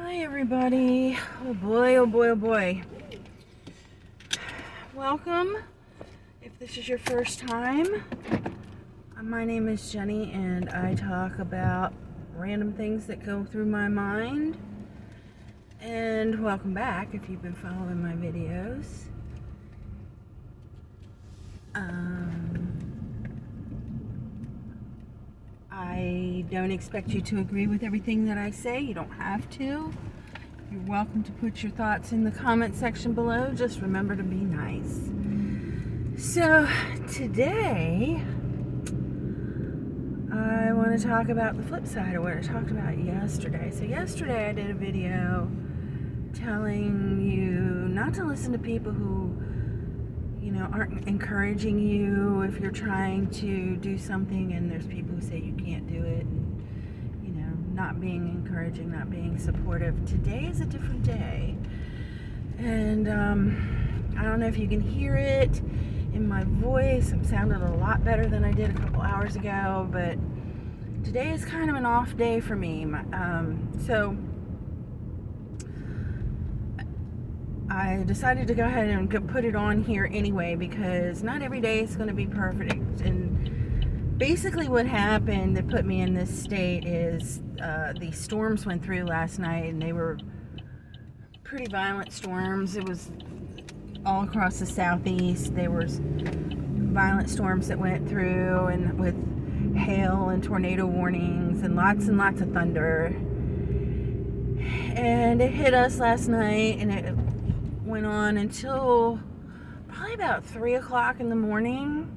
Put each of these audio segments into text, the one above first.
Hi everybody. Oh boy, oh boy, oh boy. Welcome. If this is your first time, my name is Jenny and I talk about random things that go through my mind. And welcome back if you've been following my videos. I don't expect you to agree with everything that I say. You don't have to. You're welcome to put your thoughts in the comment section below. Just remember to be nice. So today, I want to talk about the flip side of what I talked about yesterday. So yesterday I did a video telling you not to listen to people who, aren't encouraging you if you're trying to do something, and there's people who say you can't do it, and, not being encouraging, not being supportive. Today is a different day, and I don't know if you can hear it in my voice. I'm sounding a lot better than I did a couple hours ago, but today is kind of an off day for me. So I decided to go ahead and put it on here anyway, because not every day is going to be perfect. And basically what happened that put me in this state is the storms went through last night, and they were pretty violent storms. It was all across the southeast. There was violent storms that went through, and with hail and tornado warnings and lots of thunder. And it hit us last night, and it went on until probably about 3 o'clock in the morning.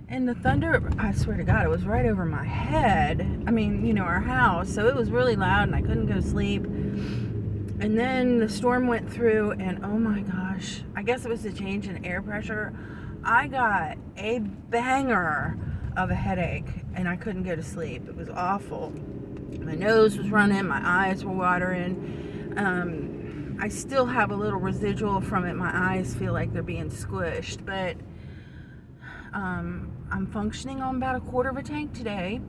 And the thunder, I swear to God, it was right over my head. I mean, our house. So it was really loud and I couldn't go to sleep. And then the storm went through, and oh my gosh, I guess it was a change in air pressure. I got a banger of a headache and I couldn't go to sleep. It was awful. My nose was running, my eyes were watering. I still have a little residual from it. My eyes feel like they're being squished, but I'm functioning on about a quarter of a tank today.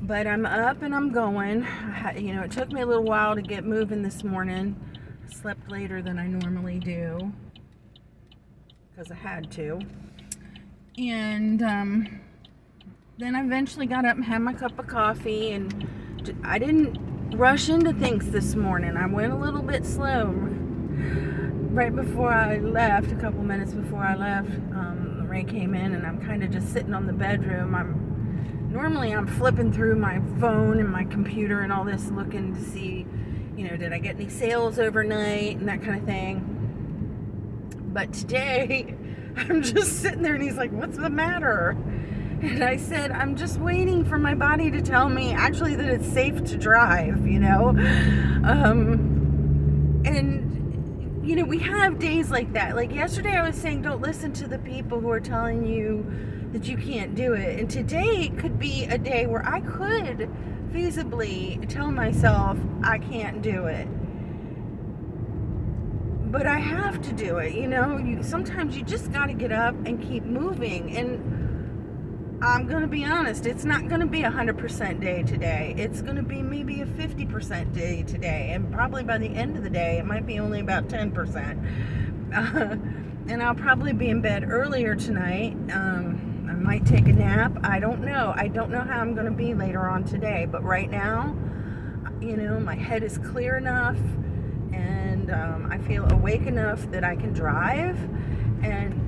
But I'm up and I'm going. It took me a little while to get moving this morning. I slept later than I normally do because I had to. And then I eventually got up and had my cup of coffee, and I didn't rush into things this morning. I went a little bit slow. Right before I left, a couple minutes before I left, Ray came in, and I'm kind of just sitting on the bedroom. Normally I'm flipping through my phone and my computer and all this, looking to see, did I get any sales overnight and that kind of thing. But today, I'm just sitting there, and he's like, "What's the matter?" And I said, "I'm just waiting for my body to tell me actually that it's safe to drive, And, we have days like that. Like yesterday I was saying, don't listen to the people who are telling you that you can't do it. And today could be a day where I could feasibly tell myself I can't do it. But I have to do it, sometimes you just got to get up and keep moving. And I'm going to be honest, it's not going to be a 100% day today. It's going to be maybe a 50% day today. And probably by the end of the day, it might be only about 10%. And I'll probably be in bed earlier tonight. I might take a nap. I don't know. I don't know how I'm going to be later on today. But right now, my head is clear enough. And I feel awake enough that I can drive. And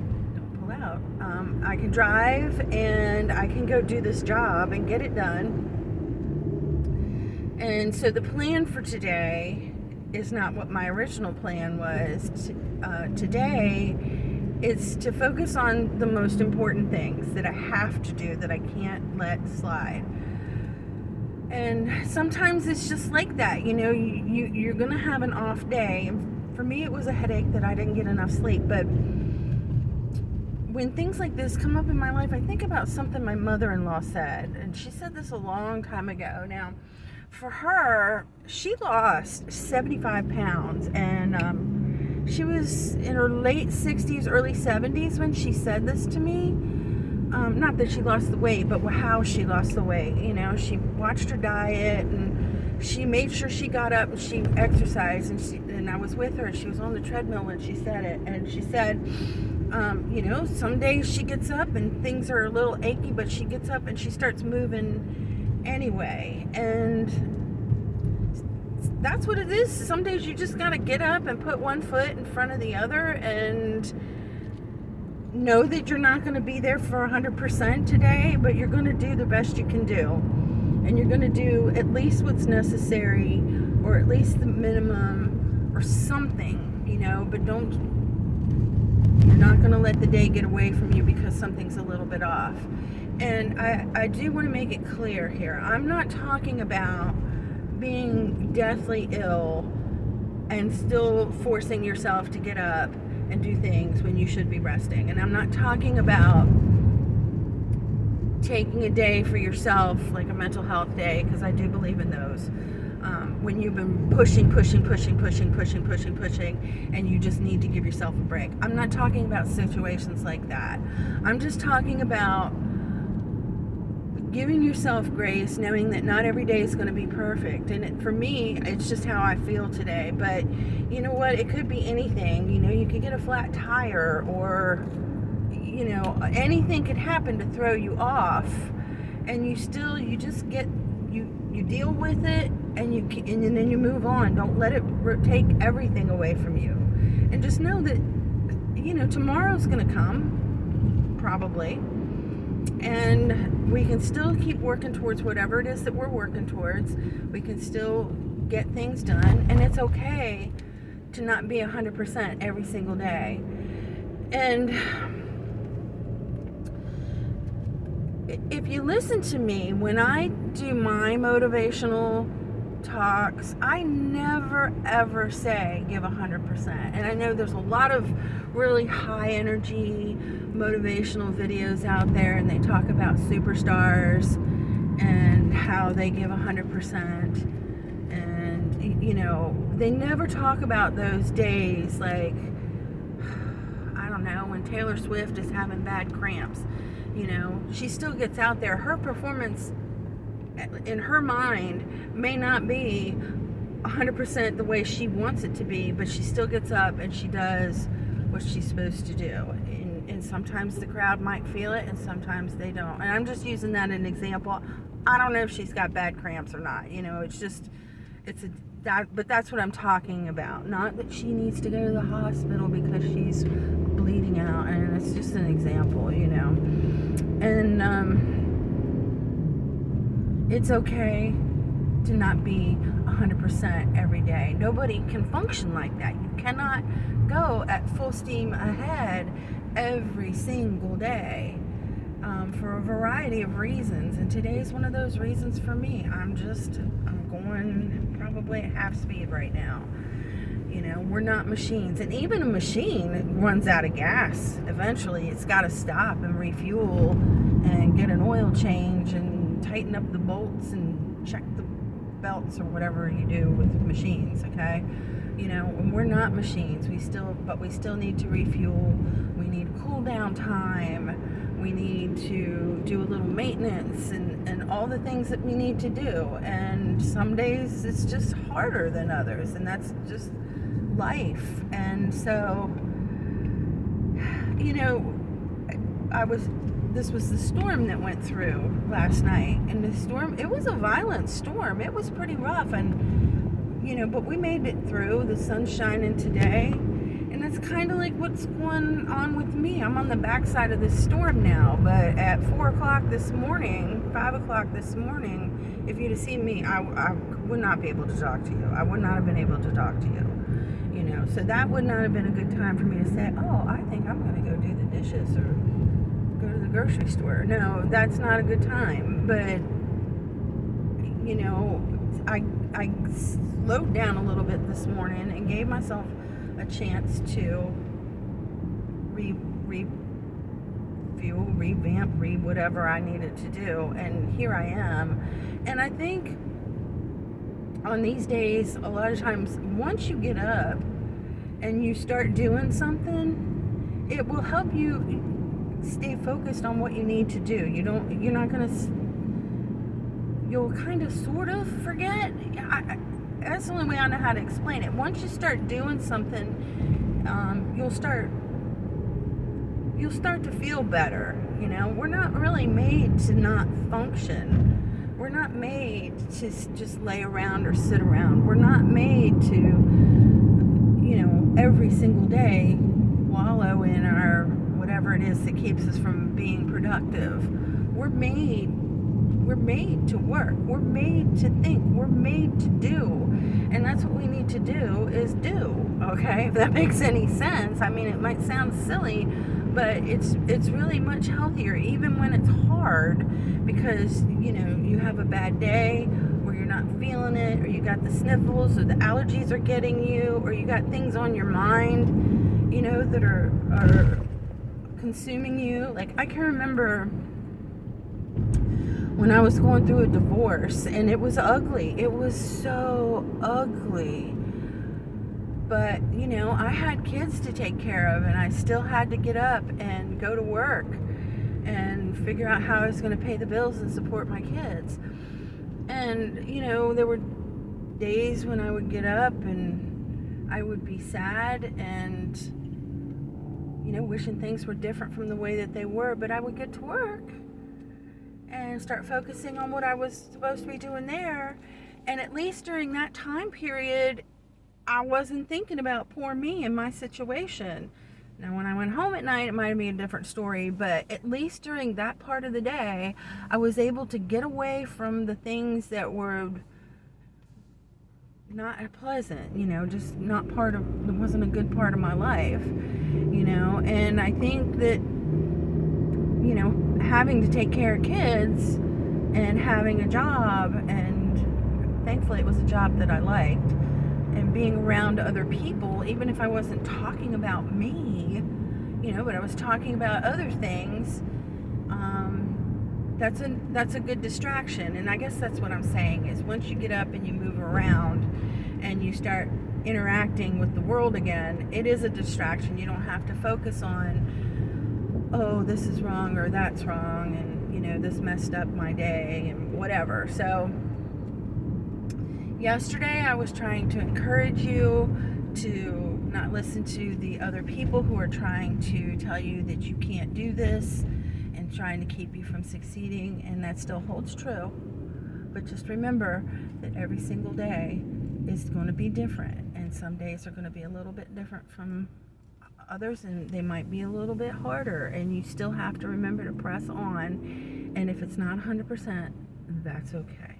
I can drive, and I can go do this job and get it done. And so the plan for today is not what my original plan was. Today is to focus on the most important things that I have to do, that I can't let slide. And sometimes it's just like that, you're going to have an off day. And for me, it was a headache that I didn't get enough sleep. But when things like this come up in my life, I think about something my mother-in-law said, and she said this a long time ago. Now, for her, she lost 75 pounds, and she was in her late 60s, early 70s when she said this to me. Not that she lost the weight, but how she lost the weight. She watched her diet and she made sure she got up and she exercised, and I was with her, and she was on the treadmill when she said it, and she said, some days she gets up and things are a little achy, but she gets up and she starts moving anyway. And that's what it is. Some days you just got to get up and put one foot in front of the other and know that you're not going to be there for 100% today, but you're going to do the best you can do. And you're going to do at least what's necessary, or at least the minimum, or something, but you're not going to let the day get away from you because something's a little bit off. And I do want to make it clear here. I'm not talking about being deathly ill and still forcing yourself to get up and do things when you should be resting. And I'm not talking about taking a day for yourself, like a mental health day, because I do believe in those. When you've been pushing, and you just need to give yourself a break. I'm not talking about situations like that. I'm just talking about giving yourself grace, knowing that not every day is going to be perfect. And for me, it's just how I feel today. But you know what? It could be anything. You could get a flat tire, or anything could happen to throw you off, and you deal with it, and then you move on. Don't let it take everything away from you, and just know that tomorrow's gonna come, probably, and we can still keep working towards whatever it is that we're working towards. We can still get things done, and it's okay to not be 100% every single day. And if you listen to me when I do my motivational talks, I never ever say give 100%. And I know there's a lot of really high energy motivational videos out there, and they talk about superstars and how they give 100%. And they never talk about those days, like, I don't know, when Taylor Swift is having bad cramps. She still gets out there. Her performance in her mind may not be 100% the way she wants it to be, but she still gets up and she does what she's supposed to do. And sometimes the crowd might feel it, and sometimes they don't. And I'm just using that as an example. I don't know if she's got bad cramps or not. But that's what I'm talking about. Not that she needs to go to the hospital because she's bleeding out, and it's just an example, And it's okay to not be 100% every day. Nobody can function like that. You cannot go at full steam ahead every single day, for a variety of reasons. And today's one of those reasons for me. I'm going probably at half speed right now. We're not machines. And even a machine runs out of gas. Eventually, it's got to stop and refuel and get an oil change and tighten up the bolts and check the belts, or whatever you do with machines, okay? And we're not machines. We still need to refuel. We need cool down time. We need to do a little maintenance and all the things that we need to do. And some days it's just harder than others, and that's just life. And so, this was the storm that went through last night, and it was a violent storm. It was pretty rough, and but we made it through. The sun's shining today, and it's kind of like what's going on with me. I'm on the backside of this storm now, but at 4 o'clock this morning, 5 o'clock this morning, if you'd have seen me, I would not be able to talk to you. I would not have been able to talk to you. So that would not have been a good time for me to say, oh, I think I'm going to go do the dishes or go to the grocery store. No, that's not a good time. But, I slowed down a little bit this morning and gave myself a chance to revamp, whatever I needed to do. And here I am. And I think on these days, a lot of times, once you get up and you start doing something, it will help you stay focused on what you need to do. You're not going to you'll kind of sort of forget. That's the only way I know how to explain it. Once you start doing something, you'll start to feel better. We're not really made to not function. We're not made to just lay around or sit around. We're not made to, every single day wallow in our whatever it is that keeps us from being productive. We're made to work. We're made to think. We're made to do. And that's what we need to do is do. Okay? If that makes any sense. I mean, it might sound silly, but it's really much healthier, even when it's hard, because, you have a bad day, or you're not feeling it, or you got the sniffles, or the allergies are getting you, or you got things on your mind, that are consuming you. Like, I can remember when I was going through a divorce, and it was ugly. It was so ugly. But, I had kids to take care of, and I still had to get up and go to work and figure out how I was going to pay the bills and support my kids. And, there were days when I would get up and I would be sad and, wishing things were different from the way that they were. But I would get to work and start focusing on what I was supposed to be doing there. And at least during that time period, I wasn't thinking about poor me and my situation. Now, when I went home at night, it might have been a different story, but at least during that part of the day, I was able to get away from the things that were not pleasant, just it wasn't a good part of my life, and I think that, having to take care of kids and having a job, and thankfully it was a job that I liked, and being around other people, even if I wasn't talking about me, but I was talking about other things, that's a good distraction. And I guess that's what I'm saying, is once you get up and you move around and you start interacting with the world again, it is a distraction. You don't have to focus on, oh, this is wrong or that's wrong, and this messed up my day and whatever. So yesterday I was trying to encourage you to not listen to the other people who are trying to tell you that you can't do this and trying to keep you from succeeding, and that still holds true. But just remember that every single day is going to be different, and some days are going to be a little bit different from others, and they might be a little bit harder, and you still have to remember to press on. And if it's not 100%, that's okay.